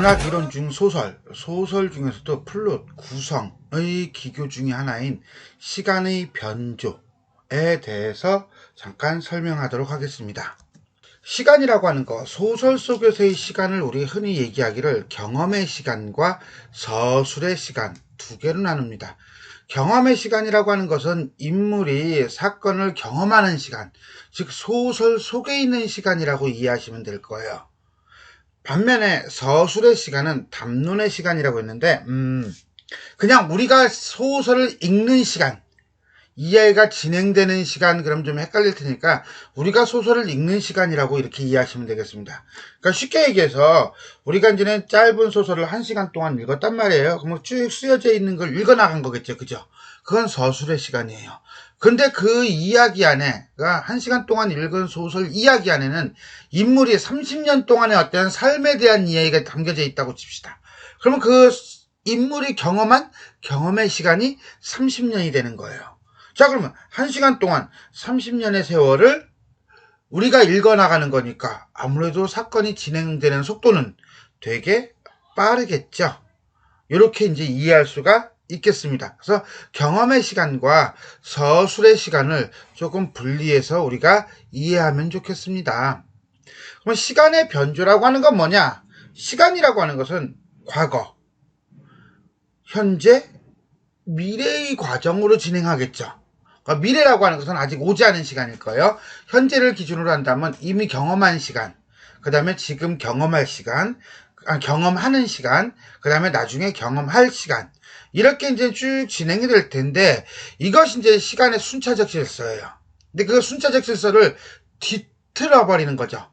문학 이론 중 소설 중에서도 플롯, 구성의 기교 중에 하나인 시간의 변조에 대해서 잠깐 설명하도록 하겠습니다. 시간이라고 하는 거, 소설 속에서의 시간을 우리 흔히 얘기하기를 경험의 시간과 서술의 시간 두 개로 나눕니다. 경험의 시간이라고 하는 것은 인물이 사건을 경험하는 시간, 즉 소설 속에 있는 시간이라고 이해하시면 될 거예요. 반면에 서술의 시간은 담론의 시간이라고 했는데 그냥 우리가 소설을 읽는 시간, 이해가 진행되는 시간, 그럼 좀 헷갈릴 테니까 우리가 소설을 읽는 시간이라고 이렇게 이해하시면 되겠습니다. 그러니까 쉽게 얘기해서 우리가 이제는 짧은 소설을 1시간 동안 읽었단 말이에요. 그럼 쭉 쓰여져 있는 걸 읽어나간 거겠죠. 그죠? 그건 서술의 시간이에요. 근데 그 이야기 안에, 그러니까 1시간 동안 읽은 소설 이야기 안에는 인물이 30년 동안의 어떤 삶에 대한 이야기가 담겨져 있다고 칩시다. 그러면 그 인물이 경험한 경험의 시간이 30년이 되는 거예요. 자, 그러면 1시간 동안 30년의 세월을 우리가 읽어나가는 거니까 아무래도 사건이 진행되는 속도는 되게 빠르겠죠. 이렇게 이제 이해할 수가 있겠습니다. 그래서 경험의 시간과 서술의 시간을 조금 분리해서 우리가 이해하면 좋겠습니다. 그럼 시간의 변조라고 하는 건 뭐냐? 시간이라고 하는 것은 과거, 현재, 미래의 과정으로 진행하겠죠. 그러니까 미래라고 하는 것은 아직 오지 않은 시간일 거예요. 현재를 기준으로 한다면 이미 경험한 시간, 그 다음에 지금 경험할 시간, 경험하는 시간, 그 다음에 나중에 경험할 시간, 이렇게 이제 쭉 진행이 될 텐데, 이것이 이제 시간의 순차적 질서예요. 근데 그 순차적 질서를 뒤틀어버리는 거죠.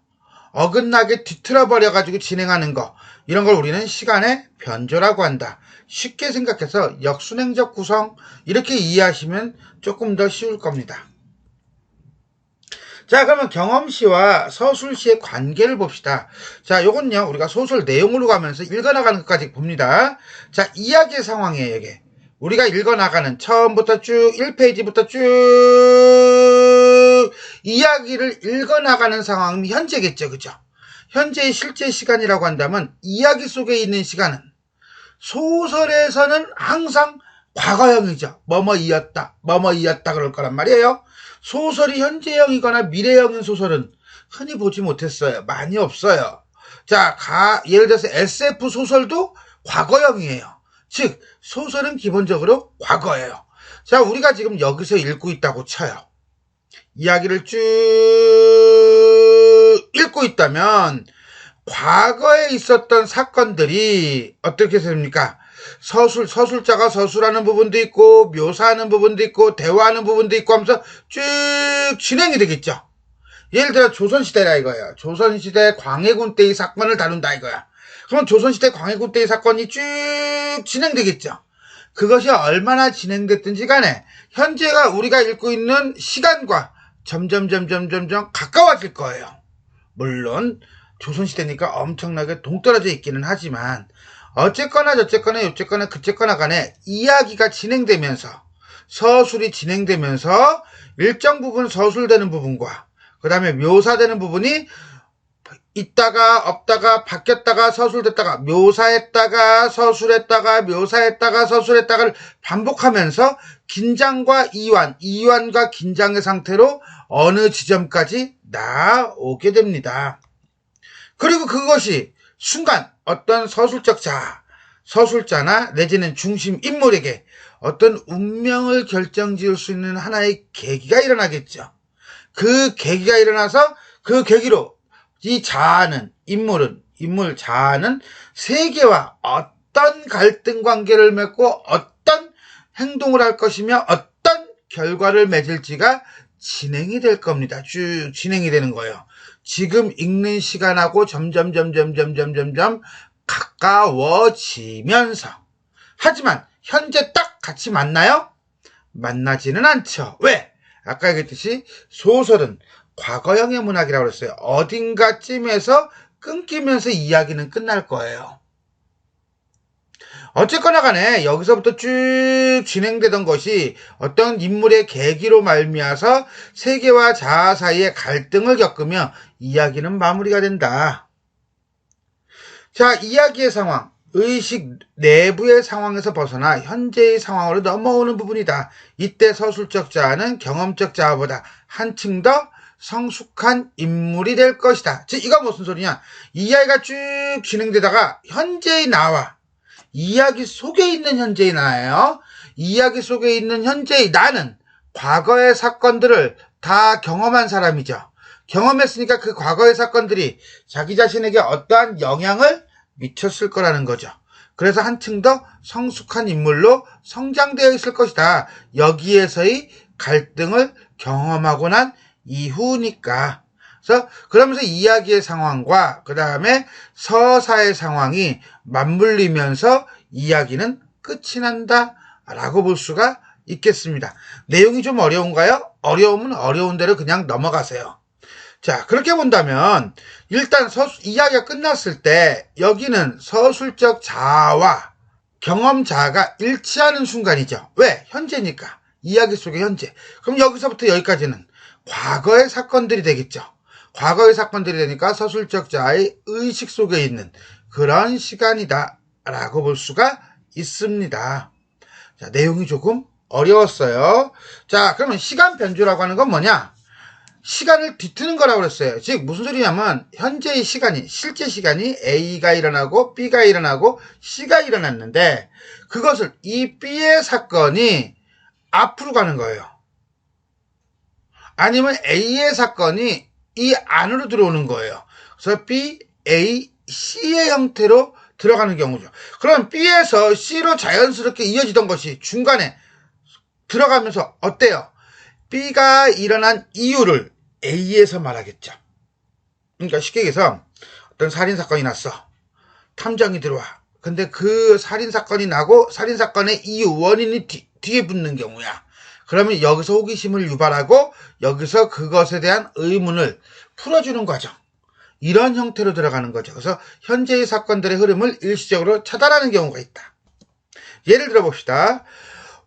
어긋나게 뒤틀어버려가지고 진행하는 거, 이런 걸 우리는 시간의 변조라고 한다. 쉽게 생각해서 역순행적 구성, 이렇게 이해하시면 조금 더 쉬울 겁니다. 자, 그러면 경험시와 서술시의 관계를 봅시다. 자, 요건요, 우리가 소설 내용으로 가면서 읽어나가는 것까지 봅니다. 자, 이야기의 상황이에요, 이게. 우리가 읽어나가는 처음부터 쭉 1페이지부터 쭉 이야기를 읽어나가는 상황이 현재겠죠, 그죠? 현재의 실제 시간이라고 한다면 이야기 속에 있는 시간은 소설에서는 항상 과거형이죠. 뭐뭐이었다 그럴 거란 말이에요. 소설이 현재형이거나 미래형인 소설은 흔히 보지 못했어요. 많이 없어요. 자, 예를 들어서 SF 소설도 과거형이에요. 즉, 소설은 기본적으로 과거예요. 자, 우리가 지금 여기서 읽고 있다고 쳐요. 이야기를 쭉 읽고 있다면 과거에 있었던 사건들이 어떻게 됩니까? 서술자가 서술하는 부분도 있고 묘사하는 부분도 있고 대화하는 부분도 있고 하면서 쭉 진행이 되겠죠. 예를 들어 조선시대라 이거예요. 조선시대 광해군 때의 사건을 다룬다 이거야. 그럼 조선시대 광해군 때의 사건이 쭉 진행되겠죠. 그것이 얼마나 진행됐든지 간에 현재가 우리가 읽고 있는 시간과 점점 가까워질 거예요. 물론 조선시대니까 엄청나게 동떨어져 있기는 하지만 어쨌거나 요쨌거나 그쨌거나 간에 이야기가 진행되면서 서술이 진행되면서 일정 부분 서술되는 부분과 그 다음에 묘사되는 부분이 있다가 없다가 바뀌었다가 서술됐다가 묘사했다가 서술했다가 묘사했다가 서술했다가를 반복하면서 긴장과 이완과 긴장의 상태로 어느 지점까지 나오게 됩니다. 그리고 그것이 순간 어떤 서술자나 내지는 중심 인물에게 어떤 운명을 결정지을 수 있는 하나의 계기가 일어나겠죠. 그 계기가 일어나서 그 계기로 이 인물 자아는 세계와 어떤 갈등 관계를 맺고 어떤 행동을 할 것이며 어떤 결과를 맺을지가 진행이 될 겁니다. 쭉 진행이 되는 거예요. 지금 읽는 시간하고 점점 가까워지면서. 하지만 현재 딱 같이 만나요? 만나지는 않죠. 왜? 아까 얘기했듯이 소설은 과거형의 문학이라고 그랬어요. 어딘가쯤에서 끊기면서 이야기는 끝날 거예요. 어쨌거나 간에 여기서부터 쭉 진행되던 것이 어떤 인물의 계기로 말미암아서 세계와 자아 사이의 갈등을 겪으며 이야기는 마무리가 된다. 자, 이야기의 상황, 의식 내부의 상황에서 벗어나 현재의 상황으로 넘어오는 부분이다. 이때 서술적 자아는 경험적 자아보다 한층 더 성숙한 인물이 될 것이다. 즉 이거 무슨 소리냐? 이야기가 쭉 진행되다가 현재의 나와 이야기 속에 있는 현재의 나예요. 이야기 속에 있는 현재의 나는 과거의 사건들을 다 경험한 사람이죠. 경험했으니까 그 과거의 사건들이 자기 자신에게 어떠한 영향을 미쳤을 거라는 거죠. 그래서 한층 더 성숙한 인물로 성장되어 있을 것이다. 여기에서의 갈등을 경험하고 난 이후니까. 그래서 그러면서 이야기의 상황과 그 다음에 서사의 상황이 맞물리면서 이야기는 끝이 난다 라고 볼 수가 있겠습니다. 내용이 좀 어려운가요? 어려우면 어려운 대로 그냥 넘어가세요. 자, 그렇게 본다면 일단 이야기가 끝났을 때 여기는 서술적 자아와 경험 자아가 일치하는 순간이죠. 왜? 현재니까. 이야기 속의 현재. 그럼 여기서부터 여기까지는 과거의 사건들이 되겠죠. 과거의 사건들이 되니까 서술적 자아의 의식 속에 있는 그런 시간이다 라고 볼 수가 있습니다. 자, 내용이 조금 어려웠어요. 자, 그러면 시간 변조라고 하는 건 뭐냐? 시간을 뒤트는 거라고 그랬어요. 즉 무슨 소리냐면 현재의 시간이 실제 시간이 A가 일어나고 B가 일어나고 C가 일어났는데 그것을 이 B의 사건이 앞으로 가는 거예요. 아니면 A의 사건이 이 안으로 들어오는 거예요. 그래서 B, A, C의 형태로 들어가는 경우죠. 그럼 B에서 C로 자연스럽게 이어지던 것이 중간에 들어가면서 어때요? B가 일어난 이유를 A에서 말하겠죠. 그러니까 쉽게 얘기해서 어떤 살인사건이 났어. 탐정이 들어와. 근데 그 살인사건이 나고 살인사건의 이유, 원인이 뒤에 붙는 경우야. 그러면 여기서 호기심을 유발하고 여기서 그것에 대한 의문을 풀어주는 과정. 이런 형태로 들어가는 거죠. 그래서 현재의 사건들의 흐름을 일시적으로 차단하는 경우가 있다. 예를 들어 봅시다.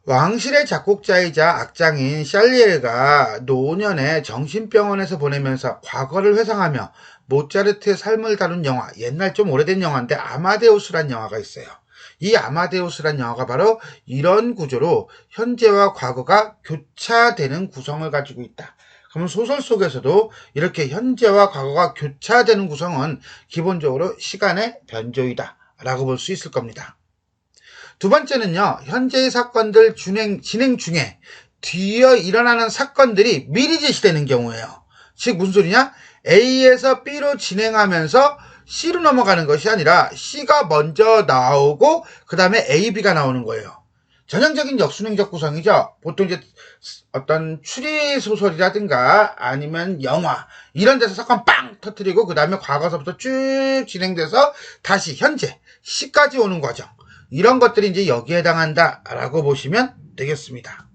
왕실의 작곡자이자 악장인 샬리에가 노년에 정신병원에서 보내면서 과거를 회상하며 모차르트의 삶을 다룬 영화, 옛날 좀 오래된 영화인데 아마데우스란 영화가 있어요. 이 아마데우스란 영화가 바로 이런 구조로 현재와 과거가 교차되는 구성을 가지고 있다. 그러면 소설 속에서도 이렇게 현재와 과거가 교차되는 구성은 기본적으로 시간의 변조이다 라고 볼 수 있을 겁니다. 두 번째는요, 현재의 사건들 진행 중에 뒤에 일어나는 사건들이 미리 제시되는 경우예요. 즉 무슨 소리냐? A에서 B로 진행하면서 C로 넘어가는 것이 아니라 C가 먼저 나오고 그 다음에 A, B가 나오는 거예요. 전형적인 역순행적 구성이죠. 보통 이제 어떤 추리 소설이라든가 아니면 영화 이런 데서 사건 빵 터뜨리고 그 다음에 과거서부터 쭉 진행돼서 다시 현재 C까지 오는 과정. 이런 것들이 이제 여기에 해당한다라고 보시면 되겠습니다.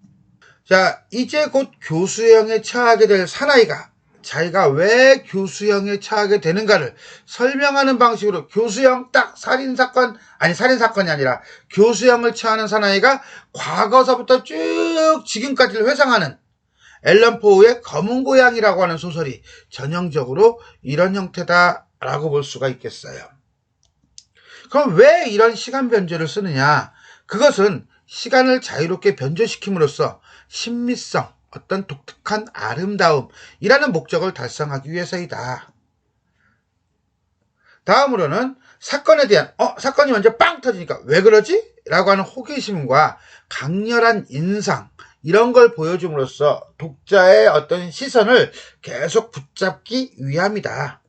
자, 이제 곧 교수형에 처하게 될 사나이가 자기가 왜 교수형에 처하게 되는가를 설명하는 방식으로 교수형 딱 살인사건이 아니라 교수형을 처하는 사나이가 과거서부터 쭉 지금까지를 회상하는 앨런 포우의 검은 고양이라고 하는 소설이 전형적으로 이런 형태다라고 볼 수가 있겠어요. 그럼 왜 이런 시간 변조를 쓰느냐? 그것은 시간을 자유롭게 변조시킴으로써 신미성, 어떤 독특한 아름다움이라는 목적을 달성하기 위해서이다. 다음으로는 사건에 대한 사건이 먼저 빵 터지니까 왜 그러지? 라고 하는 호기심과 강렬한 인상 이런 걸 보여줌으로써 독자의 어떤 시선을 계속 붙잡기 위함이다.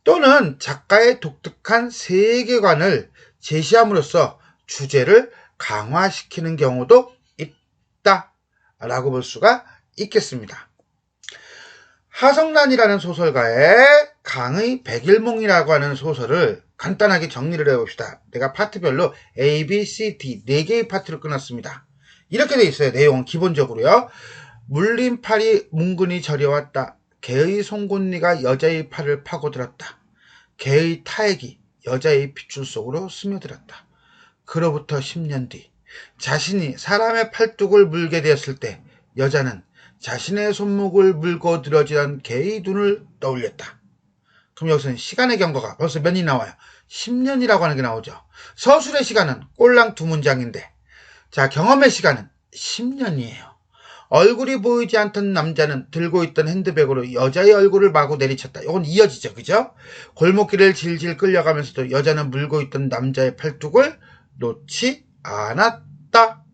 또는 작가의 독특한 세계관을 제시함으로써 주제를 강화시키는 경우도 있다라고 볼 수가 있겠습니다. 하성란이라는 소설가의 강의 백일몽이라고 하는 소설을 간단하게 정리를 해봅시다. 내가 파트별로 A, B, C, D 4개의 파트로 끊었습니다. 이렇게 돼 있어요. 내용은 기본적으로요. 물린 팔이 뭉근히 저려왔다. 개의 송곳니가 여자의 팔을 파고들었다. 개의 타액이 여자의 핏줄 속으로 스며들었다. 그로부터 10년 뒤 자신이 사람의 팔뚝을 물게 되었을 때 여자는 자신의 손목을 물고 늘어지던 개의 눈을 떠올렸다. 그럼 여기서는 시간의 경과가 벌써 몇 년이 나와요. 10년이라고 하는 게 나오죠. 서술의 시간은 꼴랑 2문장인데, 자, 경험의 시간은 10년이에요. 얼굴이 보이지 않던 남자는 들고 있던 핸드백으로 여자의 얼굴을 마구 내리쳤다. 이건 이어지죠, 그죠? 골목길을 질질 끌려가면서도 여자는 물고 있던 남자의 팔뚝을 놓지 않았다.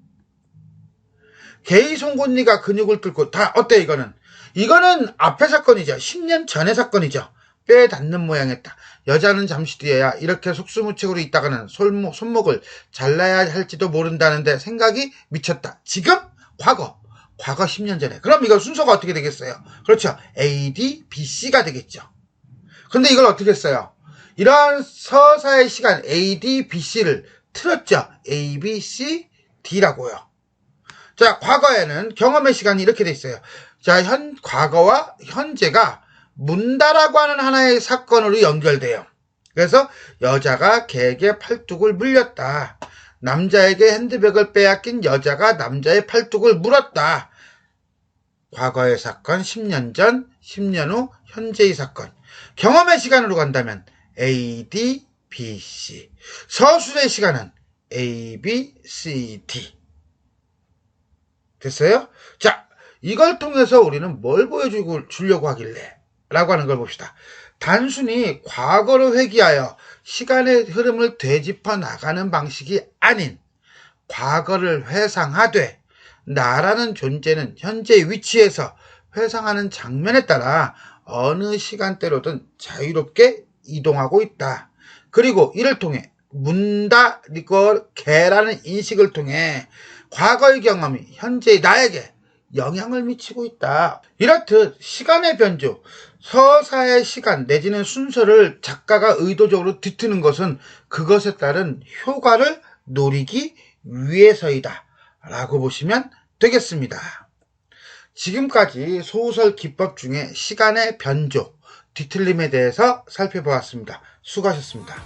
개의 송곳니가 근육을 뚫고, 다 어때 이거는? 이거는 앞의 사건이죠. 10년 전의 사건이죠. 뼈에 닿는 모양이었다. 여자는 잠시 뒤에야 이렇게 속수무책으로 있다가는 손목을 잘라야 할지도 모른다는데 생각이 미쳤다. 지금? 과거 10년 전에. 그럼 이거 순서가 어떻게 되겠어요? 그렇죠. A, D, B, C가 되겠죠. 근데 이걸 어떻게 했어요? 이러한 서사의 시간 A, D, B, C를 틀었죠. A, B, C, D라고요. 자, 과거에는 경험의 시간이 이렇게 돼 있어요. 자, 과거와 현재가 문다라고 하는 하나의 사건으로 연결돼요. 그래서 여자가 개에게 팔뚝을 물렸다. 남자에게 핸드백을 빼앗긴 여자가 남자의 팔뚝을 물었다. 과거의 사건, 10년 전, 10년 후, 현재의 사건. 경험의 시간으로 간다면 A, D, B, C. 서술의 시간은 A, B, C, D. 됐어요? 자, 이걸 통해서 우리는 뭘 보여주려고 하길래? 라고 하는 걸 봅시다. 단순히 과거를 회귀하여 시간의 흐름을 되짚어 나가는 방식이 아닌 과거를 회상하되 나라는 존재는 현재의 위치에서 회상하는 장면에 따라 어느 시간대로든 자유롭게 이동하고 있다. 그리고 이를 통해 문다, 개라는 인식을 통해 과거의 경험이 현재의 나에게 영향을 미치고 있다. 이렇듯 시간의 변조, 서사의 시간 내지는 순서를 작가가 의도적으로 뒤트는 것은 그것에 따른 효과를 노리기 위해서이다 라고 보시면 되겠습니다. 지금까지 소설 기법 중에 시간의 변조, 뒤틀림에 대해서 살펴보았습니다. 수고하셨습니다.